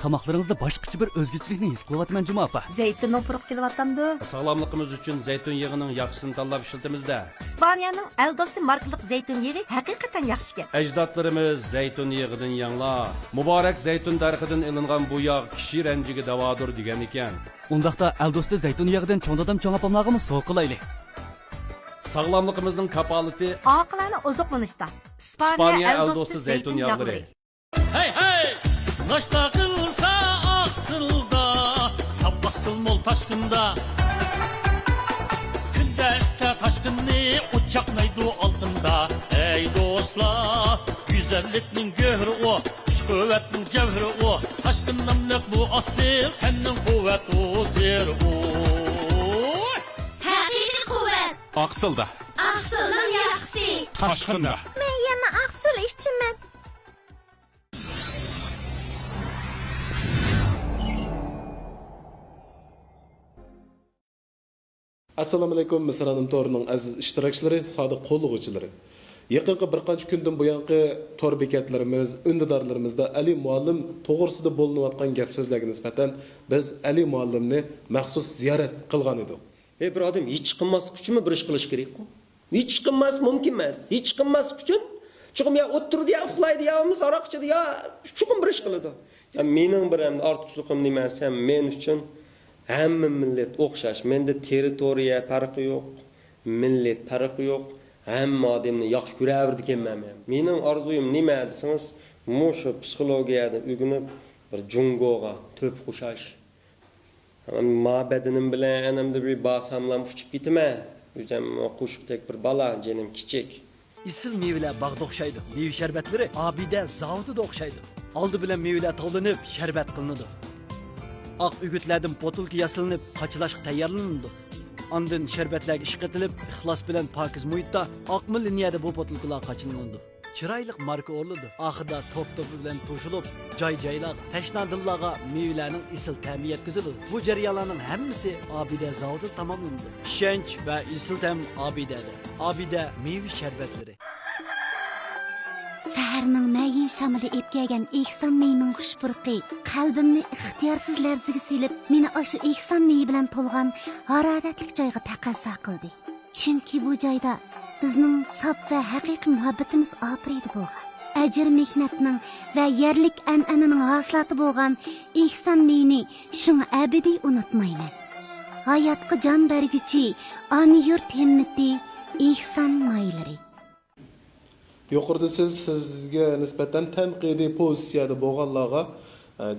tamoqlaringizda boshqacha bir o'zgachilikni his qilyapman Juma opa. Zeytinning puruq kelyapti. Sog'lomligimiz uchun zaytun yog'ining yaxshisini tanlab ishlatamizda. İspaniyaning Eldosti markalik zeytin yog'i haqiqatan yaxshi ekan. Ajdodlarimiz zaytun yog'idan yanglar. Muborak zaytun daraxidan ilingan bu yog' kishi ranjiga davodir degan ekan. Undaqda Eldosti zaytun yog'idan cho'ng dadam cho'ng opamlarga so'q qilaylik. Sog'lomligimizning kafolati Oqilani oziqlanishda. İspaniya Eldosti zeytun yog'lari. Hey hey! Naşta kılsa aksılda, sabahsıl mol taşkında. Günde ise taşkınni uçaklaydı altında. Ey dostlar, güzelliknin göhrü o, güç kuvvetin cevhri o. Taşkınlamlık bu asil, kendin kuvvet o zir o. Haqiqiy quvvat. Aqsilda. Aqsilning yaxshisi. Tashqinda. Men yana aqsil ichchiman. Assalomu alaykum Misranim to'rining aziz ishtirokchilari, sodiq qo'llovchilari. Yaqinqi bir qancha kundan buyangi tor bekatlarimiz, undidorlarimizda Ali muallim to'g'risida bo'linayotgan gap so'zlarga nisbatan biz Ali muallimni maxsus ziyorat qilgan edik. Bir odam hech qilmaslik uchun bir ish qilish kerak-ku. Hech qilmas mumkin emas. Hech qilmaslik uchun chuqum ya o'tirdi ya uxlaydi ya aroq ichadi ya chuqum bir ish qiladi. Ya mening bir ham ortiqchiligim nima desam, men uchun hamma millat o'xshash. Menda territoriya farqi yo'q, millat farqi yo'q. Hamma odamni yaxshi ko'raverdi ekanman men. Mening orzuyim nima desangiz, mushu psixologiyada o'rganib bir jungoga to'p qo'shash. Ma'badinim bilan anamda bir basamlam uçup gitme. Yüzem qo'shiqdek bir bala, jenim kichik. Isil meyveler bağda o'xshaydi. Meyve şerbetleri abide zavutida o'xshaydi. Aldı bilan meyveler tavlanıp şerbet qılınıdı. Aq ügütlerden botulki yasılınıp qaçılashqa tayyorlanıdı. Andın şerbetlerge işqetilip ixlos bilan pakiz muhitda aqmı liniyada bu botulkilar qaçılınıdı. Çıraylık marka orladı. Ahırda top bilan to'shilib, joy-joylarga, tashnadillarga meyvelarning isil ta'mi yetkazildi. Bu jarayonlarning hammasi Abida zavodida tamomlandi. Ishonch va isil ta'm Abidada. Abida meyve sharbatlari. Saharning mayin shamili epkagan ehson meyining xushpurqi qalbimni ixtiyorsiz larzaga silib, meni o'sha ehson meyi bilan to'lgan haroratli joyga taqozo qildi. Chunki bu joyda bizning saf va haqiqiy muhabbatimiz opriydi bo'lgan. Ajr mehnatning va yerlik an'ananing hosilati bo'lgan ehson meyni shunga abadiy unutmayman. Hayotga jon berguchi ona yurt himmati ehson maylari. Yuqorida sizga nisbatan tanqidiy pozitsiyada bo'lganlarga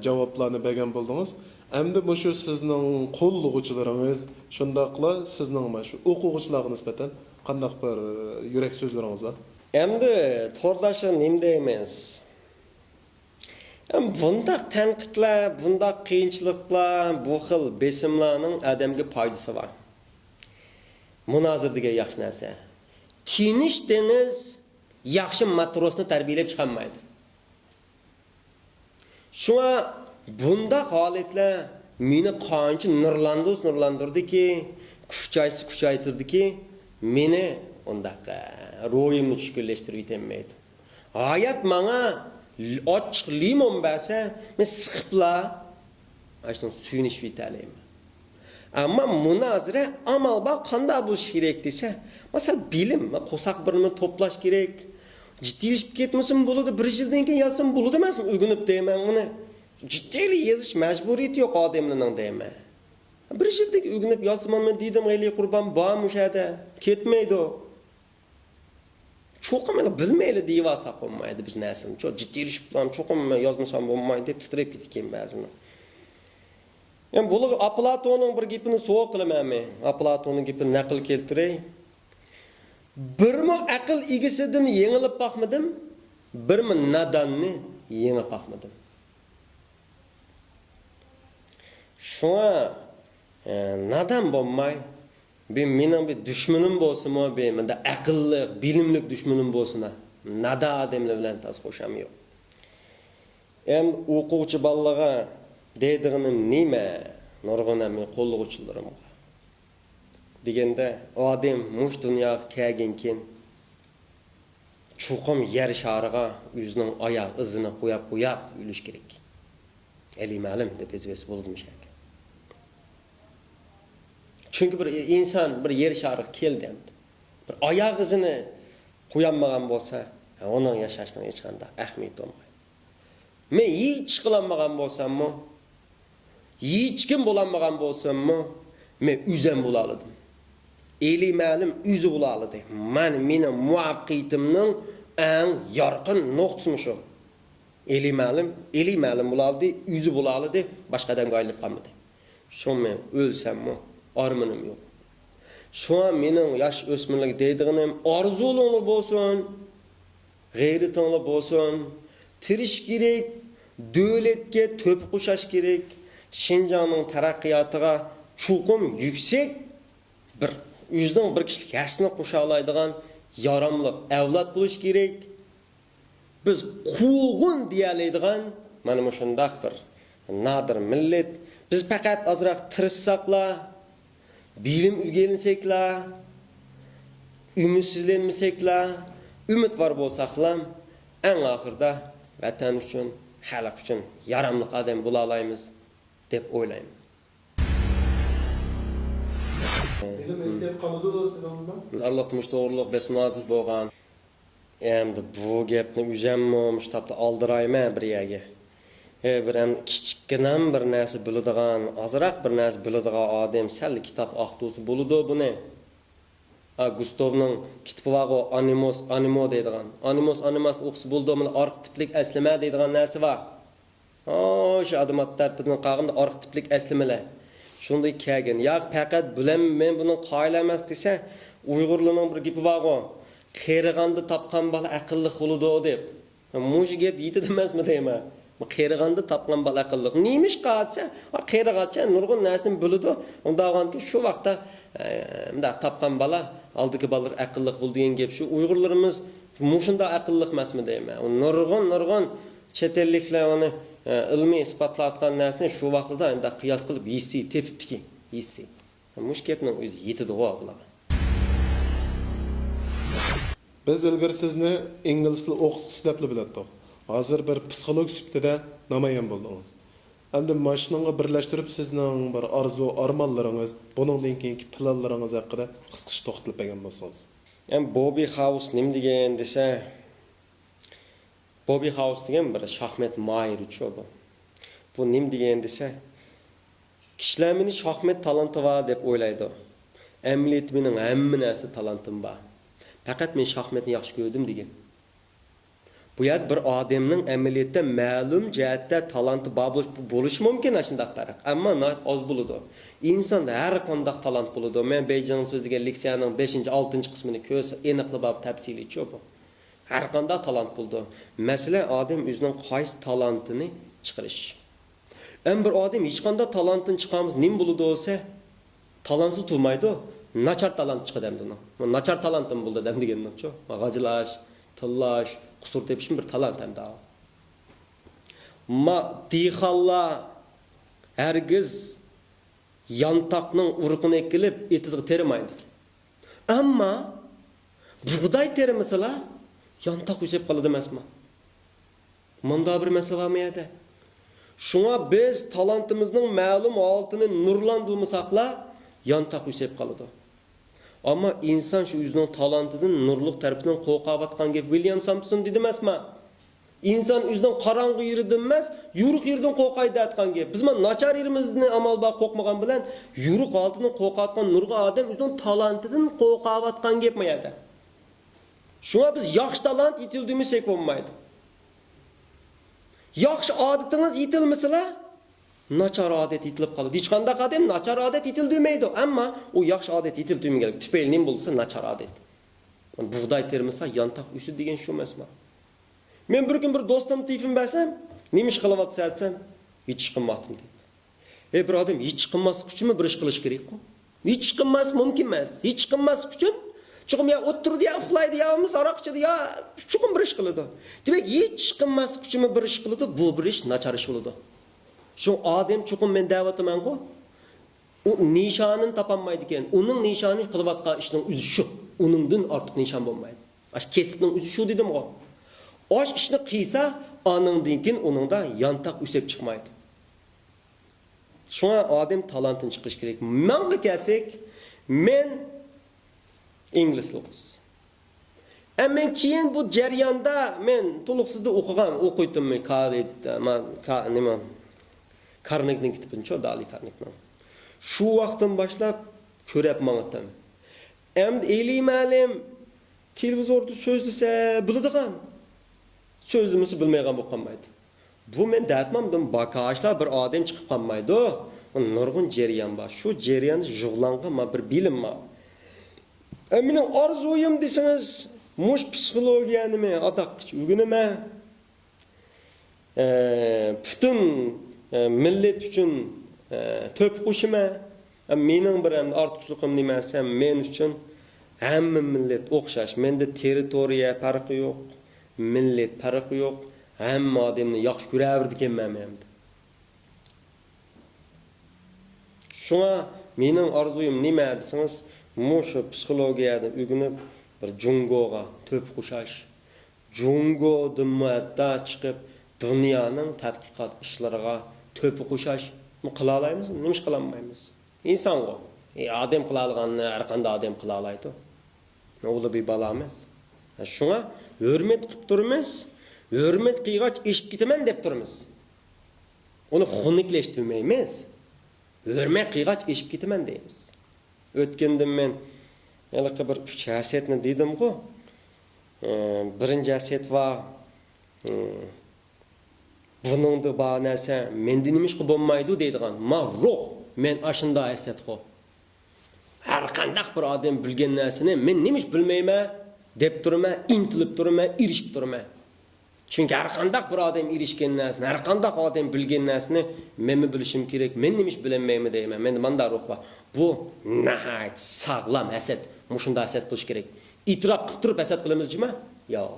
javoblarni bergan bo'ldingiz. Endi bu shu sizning qo'llovchilaringiz, shundaqla sizning shu o'quvchilarga nisbatan qandaq bir yurak so'zlaringiz bor? Endi to'rdasha nima deymiz? Bundaq tanqidlar, bundaq qiyinchiliklar, bu xil besimlarning odamga foydasi bor. Munozir degan yaxshi narsa. Tinish deniz yaxshi matrosni tarbiyalab chiqolmaydi. Shunga bundaq holatlar meni qancha nurlantirdiki, kuchaytirdiki, meni ondaqa ro'yimni tushkunlashtirib yetemmaydi. Hayot menga ochiq limon bersa, men siqibla ashun suyunish vitalayman. Ammo munozira amal bor qanday bo'lish kerak desa, masalan, bilim, qo'saq birini to'plash kerak. Jiddiylik ketmasin bo'ladi, bir yildan keyin yazsam bo'ladi emasmi? O'rganib deyman uni. Jiddiylik yozish majburiyati yo'q odamlarning deyman. Bir yildan o'rganib yozmanman dedim, g'ayli qurbon bor mushada, ketmaydi. Cho'qim bilmayli deyvasa qo'ymaydi biz narsani. Jiddiylik bilan cho'qim yozmasam bo'lmaydi deb titrab ketgan ba'zini. Yani bu Platon'un bir gapini so'q qilaman men. Platon'un gapini naql keltiray. Birmi aql egasidan yengilib boqmadim, birmi nadonni yengib boqmadim. Shunga nadan bo'lmay, mening bir dushmanim bo'lsa-mu, menda aqlli, bilimli dushmanim bo'lsin. Nada odamlar bilan tas qo'sham yo'q. Endi o'quvchi bolalarga deydiğim nima? Nurg'una men qo'llovchilarim. Deganda odam mush dunyoga kelgankin chuqum yer shariga o'zining oyoq izini qo'yib yurish kerak. Elimalim deb ezbesi bo'ldim shak. Chunki bir inson bir yer shariga keldi endi. Bir oyoq izini qo'yolmagan bo'lsa, uning yashashning hech qanday ahamiyati bo'lmaydi. Men hech qilolmagan bo'lsammi, hech kim bo'lolmagan bo'lsammi, men o'zim bo'la oldim. Elimalim o'zi bo'la oldi. Meni muvaffaqiyatimning eng yorqin nuqtasi shu. Elimalim bo'ladi, o'zi bo'la oldi, boshqa odamga aylanib qolmadi. Shu men o'lsammi, armonim yo'q. Şu an mening yosh o'smirlik deydiganim orzularni bo'lsin, g'ayratinglar bo'lsin, tirish kerak, davlatga to'p qo'shash kerak, Şinjanning taraqqiyotiga chuqum yuksak bir o'zining bir kishilik yasni qo'sha oladigan yaramli avlod bo'lish kerak. Biz quvg'in deyaladigan mana shunday bir nadir millat. Biz faqat ozroq tirishsaqlar, bilim o'rgansaklar, ümidsizlanmasaklar, umid var bo'lsaqlar, eng oxirida vatan uchun, xalq uchun yaramli odam bo'la olamiz deb o'ylayman. Bilim eksiyat qoladi dedingizmi? Allohning to'g'riliq besnozil bo'lgan. Endi bu gapni o'zimmi mushtapda oldirayman bir yerga. Bir ham kichikkinam bir narsa biladigan, ozroq bir narsa biladigan odam sal kitob o'qitusi bo'ladi buni. Gustavning kitobi bor, animo deydigan. Animos o'qisi bo'ldi, mana arxetiplik aslama deydigan narsa bor. O'sha adomat tarbiyaning qog'imda arxetiplik aslamalar. Shunday kelgan. Yo'q, faqat bilaman men buni qoyil emas desa, Uyg'urlarning bir gapi bor. Qerig'anda topgan bola aqlli bo'ladi deb. Mush gap yetadi emasmi deyman. Qerig'anda topgan bola aqlli. Neymiş qatsa, qerig'acha nurg'un narsani biladi. Undag'anki shu vaqtda unda topgan bola oldiki bolalar aqlli bo'ldi degan gap shu. Uyg'urlarimiz mushunda aqlli emasmi deyman. Nurg'un chet elliklar uni ilmiy isbotlayotgan narsani shu vaqtda endi qiyos qilib hissi tepibdiki, hissi. Mush gapning o'zi yetadi bular. Biz ilgari sizni ingliz tili o'qituvchisi deb bilardik. Hozir bir psixolog sifatida namoyon bo'ldingiz. Endi mashinaga birlashtirib sizning bir arzu, armonlaringiz, buningdan keyingi planlaringiz haqida qisqacha to'xtalib bergan bo'lsangiz. Yani Bobby House nim degan desa, Bobby House degan bir shaxmat mayri bu. Bu nim degan desa, kishilar meni shaxmat talanti bor deb o'ylaydi. Amliyat mening hamma narsa talantim bor. Faqat men shaxmatni yaxshi ko'rdim degan. Bu yer bir odamning amaliyotda ma'lum jihatda talanti bo'lishi mumkin shunday taraf. Ammo oz bo'ladi. Insonda har qanday talant bo'ladi. Men Beyjing so'ziga leksiyaning 5-6 qismini ko'rsa, aniqlab tafsili bu. Har qanday talant bo'ladi. Masalan, odam o'zining qaysi talantini chiqarish. Bir odam hech qanday talantini chiqamiz, nim bo'ladi bo'lsa, talantsiz turmaydi. Nachar talant chiqadi endi. Nachar talantim bo'ldi deganni-chu. G'ajilash, tillash, qusur tepish bir talant ham da. Dehqonlar hargiz yantoqning urug'ini ekilib etizga termaydi. Ammo bug'doy termasalar yantoq o'sib qoladi emasmi? Bunda bir masala bormi edi? Shunga biz talantimizning ma'lum holatini nurlantirmasaqlar yantoq o'sib qoladi. Ama insan şu o'zining talantidan nurliq tarafidan qo'rqayotgan gap William Sampson dedi emasmi? İnsan o'zining qorong'u yeridan emas, yuriq yerdan qo'rqaydi aytgan gap. Biz mana nachar yerimizni amalda qo'rqmagan bilan yuriq oltidan qo'rqayotgan nurg'a odam o'zining talantidan qo'rqayotgan gap mi edi? Shunga biz yaxshi talant yetildirmasak bo'lmaydi. Yaxshi odatingiz yetilmasalar nachar odat yetilib qoladi. Hech qanday odam nachar odat yetildirmaydi, ammo u yaxshi odat yetildirmagan. Tufayli nim bo'lsa nachar odat. Bug'doy termasa yantoq o'sib degan shu emasmi? Men bir kun bir do'stim tifim bersam, nima ish qilyapsiz desam, hech qilmadim dedi. Bir odam hech qilmaslik uchun bir ish qilish kerak-ku? Hech qilmas mumkin emas. Hech qilmaslik uchun chuqum ya o'tirdi ya uxlaydi ya aroq ichadi ya chuqum bir ish qiladi. Demak, hech qilmaslik uchun bir ish qiladi, bu bir ish nachar ish bo'ladi. Şu adam chuqum men da'vataman-ku. U nishonini topolmaydi ekan. Uning nishoni qilayotgan ishning o'zi shu. Uningdan ortiq nishon bo'lmaydi. Ash kesibning o'zi shu dedim-ku. Osh ishni qilsa, aningdan keyin uningda yantoq o'sib chiqmaydi. Şuna adam talantını çıkış gerek. Menga kelsek, men İngilizce okuyoruz. Ama keyin bu jarayonda men to'liqsizda o'qiydim men Carnegie'nin kitabını, çok Dali Carnegie'nin. Şu vaqtdan boshlab ko'rib mang'atam. Endi eylaymalim televizorda so'zlasa biladigan. So'zimizni bilmaygan bo'lib qolmaydi. Bu men da'atmamdim bakashlar bir odam chiqib qolmaydi. Nurg'un jarayon bor. Shu jarayonni jug'langan bir bilim bor. Mening orzuyim desangiz, mush psixologiyani men adaq o'rganaman. Butun millet uchun to'p qo'shiman. Mening bir ortiqchiliqim nima desam, men uchun hamma millet o'xshash. Menda territoriya farqi yo'q, millet farqi yo'q. Hamma odamni yaxshi ko'raverdi ekanman men. Shuna mening orzuyim nima desangiz, mushu psixologiyada o'rganib bir jungoga to'p qo'shash. Jungodan muatta chiqib dunyoning tadqiqot ishlariga to'p qo'shash qila olamizmi? Nima qila olmaymiz? İnsango. Adam qila olganni har qanday odam qila oladi. O'g'li bir balo emas. Shunga hurmat qilib turmiz. Hurmat qilgach eshib ketaman deb turmiz. Uni xunniklashtirmaymiz. Hurmat qilgach eshib ketaman deymiz. O'tganda men yalaqi bir 3 hasiyatni dedim-ku. Birinchi hasiyat va buningda bor narsa menda nima ish qilib bo'lmaydi deydigan. Ma ruh men ashunda hasiyat qo. Har qanday bir odam bilgan narsani men nima ish bilmayman deb turman, intilib turman, erishib turman. Chunki har qanday bir odam erishgan narsani, har qanday odam bilgan narsani men bilishim kerak. Men nima ish bilmayman deyman. Menda manda ruh bor. Bu nahayat sog'lom hasad. Mushunda hasad qilish kerak. İtiraf qilib turib hasad qilamizmi? Yo'q.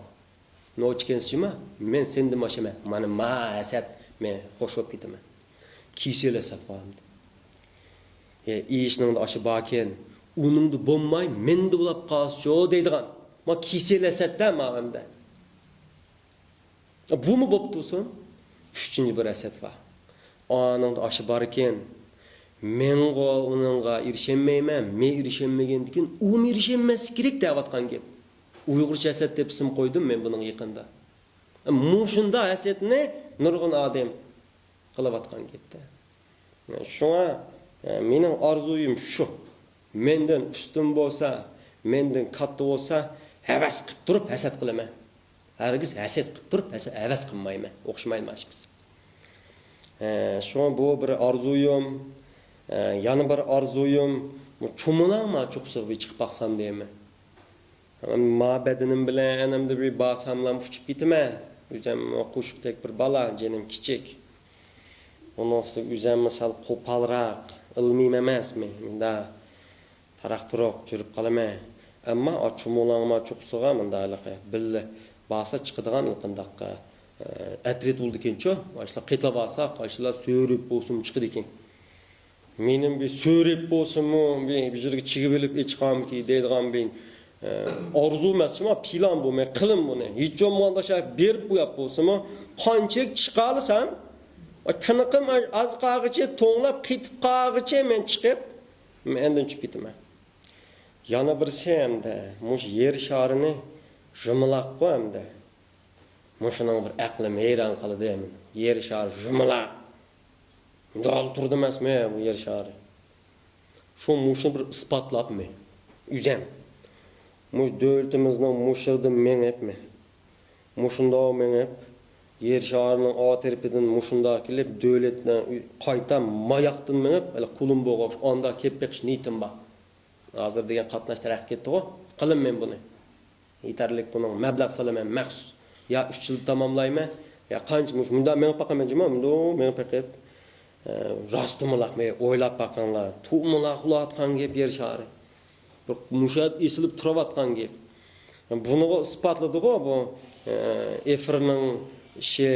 Nochkensimi? Men sendim oshama. Mana ma hasad men qo'shib ketaman. Kisel hasad qo'yamdi. İşinin aşı baken, onun da bo'lmay, menda bo'lib qolsa deydigan. Ma kisel hasatda ma'amda. Bu mu bo'ptusun? 3-chi bir hasad bor. Onun da aşı barken, menga uningga erishmayman, men erishmagandikin, u erishmas kerak deyotgan gap. Uyg'urcha hasad deb ism qo'ydim men buning yaqinda. Mushunda hasadni nurg'un odam qilayotgan gapda. Shunga mening orzuyim shu. Mendan ustun bo'lsa, mendan katta bo'lsa, havas qilib turib hasad qilaman. Hargiz hasad qilib turib havas qilmayman. O'xshamaydi mashqis. Shunga bu bir orzuyim, yana bir orzuyim, cho'milama cho'qsiq chiqib baqsam deyman. Ma'badinim bilan anamda bir basamlam uchib ketaman. O'zim qo'shiqdek bir bala, jenim kichik. Unoqsi o'zim misal qo'palroq, ilmiy emasmi? Menda taraqtiroq yurib qolaman. Ammo ochumolangma cho'qsiga mendaliqi billa basa chiqadigan qandaqqa atret bo'ldi ekan-ku. Boshlar qetla basa, qo'shlar so'rib bo'lsin chiqdi ekan. Mening bir so'rib bo'lsinmi, bir yerga chigib olib chiqamki deydigan bir orzu emasmi, plan bu, men qilim buni. Hech bo'lmaganda shay berib qo'yib bo'lsinmi, qanchalik chiqalasam, tiniqim az qog'icha to'nglab ketib qog'icha men chiqib, mendan chiqib ketaman. Yana birsi hamda mush yer sharini jumlaq qo'yamda. Mushuning bir aqlim hayron qildi men. Yer shari jumlaq. Dal turdi emasmi bu yer shari? Shu mushni bir isbotlabmi? Uzam. Mush davlatimizning mushirdi menepmi? Mushunda menep yer sharining o'tirpidan mushunda kelib davlatni qayta mayaqdan menep, hali qulum bo'g'oq onda kelib beqish niyatim bor. Hozir degan qatnash taraq ketdi-ku. Qilim men buni. Yetarlik buning mablag' solaman maxsus. Ya 3 yil tamomlayman, ya qancha munda men paqaman jima, men paqib rostmilaq men o'ylab baqanlar. Tu'milaq ulatgan gap yer shari. Bir mushad esilib turayotgan gap. Buni isbotladi-ku bu efirning ishi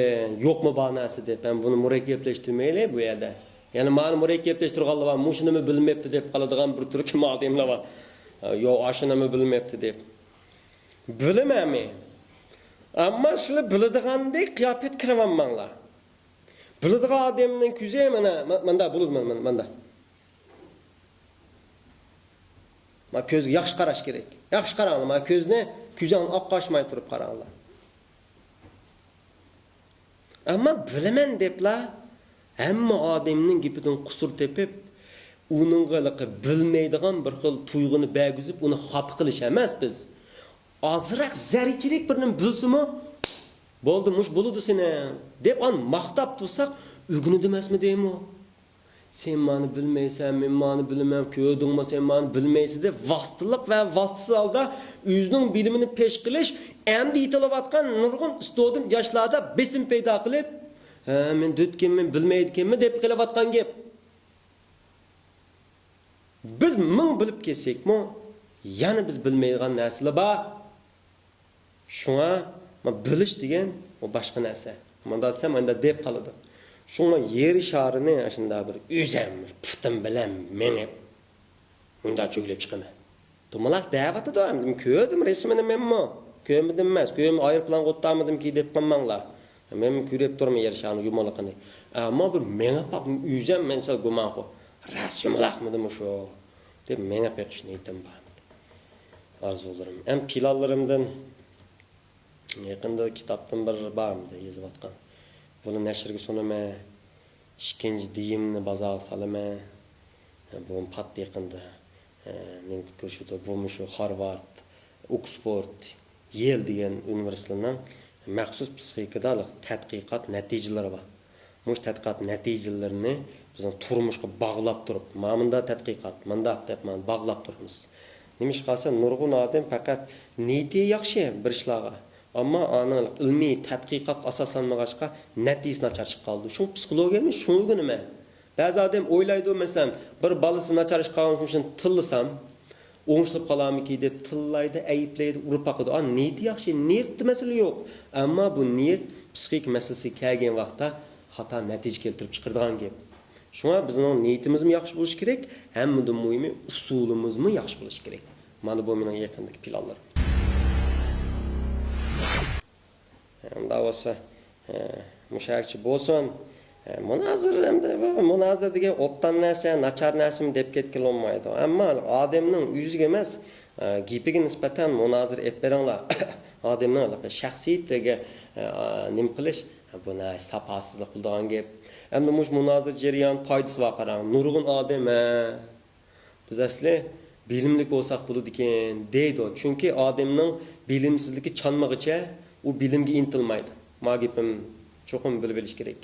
yo'qmi banasi deb. Men buni murakkablashtirmaylik bu yerda. Yani mani murakkablashtirganlar va mushnimi bilmayapti deb qoladigan bir turki odamlar bor. Yo ashunimi bilmayapti deb. Bilamanmi? Amma sizlar biladigandek qiyofat kiramanmanglar. Biladigan odamning ko'zi mana bo'ladi mana. Ma ko'zga yaxshi qarash kerak. Yaxshi qaranglar, ma ko'zni ko'zdan oqqashmay turib qaranglar. Ammo bilaman deblar, hamma odamning gapidan qusur tepib, uning qiliqi bilmaydigan bir xil tuyg'uni bag'izib, uni xafa qilish emas biz. Ozroq zarichilik birini bilsimi, bo'ldi, mush bo'ludi seni deb on maqtab tursak, o'g'ini demasmi deymi? Sen meni bilmaysan, men meni bilmam, ko'rdingmi, sen meni bilmaysan deb vaqtliq va vaqtsiz holda o'zining bilimini pesh qilish, endi yetilayotgan nurg'un ustodin yoshlarda besim paydo qilib, men dötkenmen, bilmaydikenmi deb qilayotgan gap. Biz ming bilib kelsekmi, yana biz bilmaydigan narsalar bor. Shunga bilish degan o boshqa narsa. Menda desam, menda deb qoladi. Shunga yer sharini shunda bir o'zim putim bilan menib unda cho'glab chiqaman. Tumaloq da'vati doim ko'rdim rasmini menmi? Ko'rmadim emas, ko'rdim aeroplan o'tamidim-ki deb qolmanglar. Men ko'rib turman yer sharini yumaloqini. Ammo bir menga tap o'zim mensal gumon qo. Ras yumaloqmidim shu deb menga pekishni aytdim bor. Arzularim, ham pilallarimdan yaqinda kitobdan bir bormidi yozib atgan. Buni nashrga sunaman, ikkinchi diyimni bozorga salaman. Bu pat yaqinda men ko'rishdi, bu shu Harvard, Oxford, Yale degan universitetlarning maxsus psixikadalik tadqiqot natijalari bor. Mush tadqiqot natijalarini bizning turmushga bog'lab turib, ma'munda tadqiqot, manda deb bog'lab turibmiz. Nimish qolsa nurg'un odam faqat niyati yaxshi bir ishlarga, ammo aniq ilmiy tadqiqot asoslanmag'achqa natijasi nachar chiqib qoldi. Shu psixologiyami shunga nima? Ba'zi odam o'ylaydi, masalan, bir balasi nachar chiqib qolgan uchun tillasam, o'ngishilib qolamiki deb tillaydi, ayiblaydi, urib qo'yadi. Niyati yaxshi, niyat masala yo'q. Ammo bu niyat psixik masalasi kelgan vaqtda xato natija keltirib chiqaradigan gap. Shunga bizning niyatimizmi yaxshi bo'lishi kerak, hammadan muhimi usulimizmi yaxshi bo'lishi kerak. Mana bu mening yaqindagi planlarim. Unda bo'lsa, mushakchi bo'lsin, munozir degan optan narsa, nachar narsami deb ketgan olmaydi. Ammo odamning yuziga emas, gapiga nisbatan munozir ep beringlar. Odamning shaxsiyatiga nim qilish buni safosizlik qiladigan gap. Endi mush munozir jarayon foydasi va qarang, nurg'un odam biz asli bilimli bo'lsak bo'ladi ekan deydi. Chunki odamning bilimsizligi chanmag'icha u bilimga intilmaydi. Magipim cho'qim bilib bilish kerak.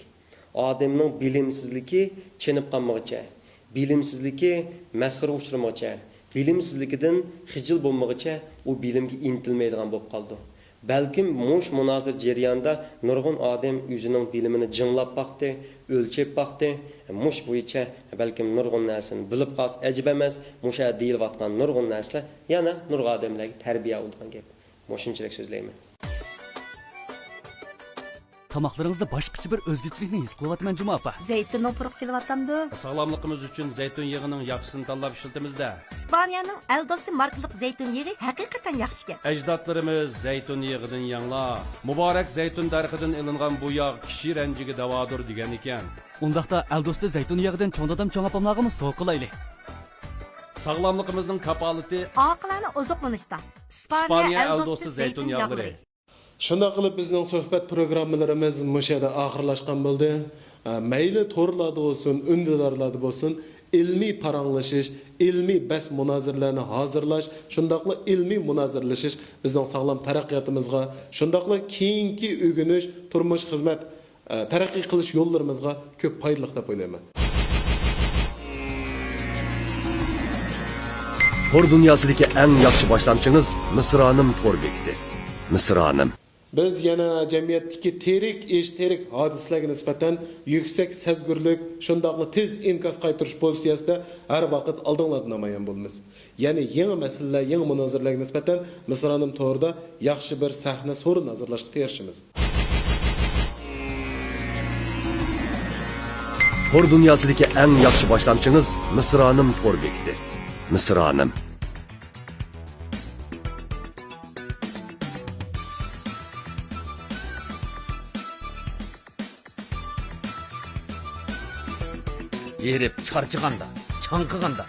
Odamning bilimsizligi chinib qolmag'icha, bilimsizligi masxara uchramag'icha, bilimsizligidan xijil bo'lmag'icha u bilimga intilmaydigan bo'lib qoldi. Balkim mush munozir jarayonida nurg'un odam o'zining bilimini jinglab baqdi, o'lchab baqdi. Mush bo'yicha balkim nurg'un narsani bilib qolsa ajib emas, musha deyilayotgan nurg'un narsalar yana nurg'un odamlarga tarbiya bo'lgan gap. Mushunchalik so'zlayman. Tamoqlaringizda boshqacha bir o'zgachilikni his qilyapman Juma opa. Zeytinning puruq kelyaptamdi. Sog'lomligimiz uchun zaytun yog'ining yaxshisini tanlab ishlatamizda. Ispaniyaning Eldosti markalik zeytin yog'i haqiqatan yaxshi ekan. Ajdodlarimiz zaytun yog'idan yanglar, muborak zaytun daraxidan ilingan bu yog' kishi ranjiga davodir degan ekan. Undaqda Eldosti zaytun yog'idan cho'ng dadam cho'ng opamlarga so'q qilaylik. Sog'lomligimizning kafolati oqilani oziqlanishda. Ispaniya Eldosti zaytun yog'lari. Shunda qilib bizning suhbat programmalarimiz mushada oxirlashgan bo'ldi. Mayli to'rlarda bo'lsin, undilarlarda bo'lsin, ilmiy paranglashish, ilmiy bas munozirlarni hozirlash, shundaqla ilmiy munozirlashish bizning sog'lom taraqqiyotimizga, shundaqla keyingi o'rganish, turmush xizmat taraqqiy qilish yo'llarimizga ko'p foydali deb o'ylayman. Tor dunyosidagi eng yaxshi boshlamchingiz Misronim Tor bekiti. Misronim. Biz yana jamiyatdagi terik hodisalarga nisbatan yuksak sezgurlik, shundaqla tez inkos qaytarish pozitsiyasida har vaqt oldinlarda namoyon bo'lamiz. Ya'ni yangi masalalar, yangi munozirlarga nisbatan Misronim Torda yaxshi bir sahna so'rin hozirlashga tirishamiz. Tor dunyosidagi eng yaxshi boshlamchingiz Misronim Tor bekiti. Misronim. erib charchiganda, chanqiganda,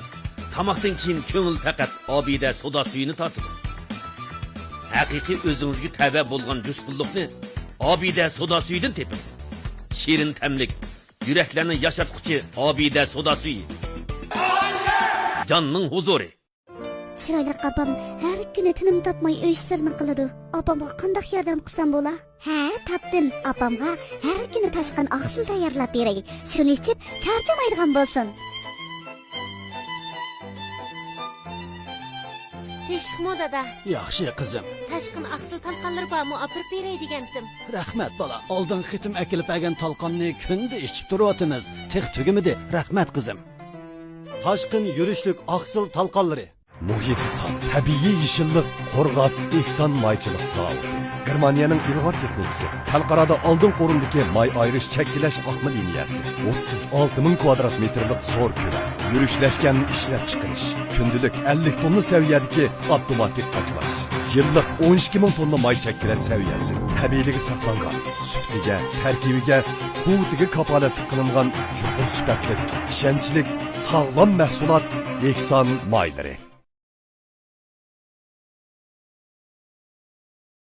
tamoqdan keyin ko'ngil faqat obida soda suyini tatidi. Haqiqiy o'zingizga tava bo'lgan jo'shqinlikni obida soda suyidan teping. Shirin tamlik, yuraklarni yashatquchi obida soda suyi. Jonning huzuri. Chiroyli opam har kuni tinim topmay uy ishlarini qiladi. Opamga qanday yordam qilsam bo'la? Ha, topdim. Opamga har kuni tashqan oqsil tayyorlab beray. Shuni ichib charchamaydigan bo'lsin. Tinchlikmi dada? Yaxshi qizim. Tashqin aqsil talqonlari bormi? Opirib beray degandim. Rahmat bola. Oldin xitim akilib olgan talqonni kunda ichib turyapmiz. Tex tugimidi. Rahmat qizim. Tashqin yurishlik oqsil talqonlari. Muhiti son, tabiiy yeshillik, qo'rg'as, ekson maychilik zavodi. Germaniyaning ilg'or texnikasi, xalqarada oldin qo'rindagi may ayrish chekkilash oqma liniyasi, 36,000 kvadrat metrlik zo'r ko'la, yurishlashgan ishlab chiqarish, kundilik 50 tonna saviyadagi avtomatik qachalash, yillik 12,000 tonna may chekkilash saviyasi, tabiiyligi saqlangan, sutiga, tarkibiga, quvvatiga kapolat qilingan yuqori sifatli, ishonchli, sog'lom mahsulot ekson maylari.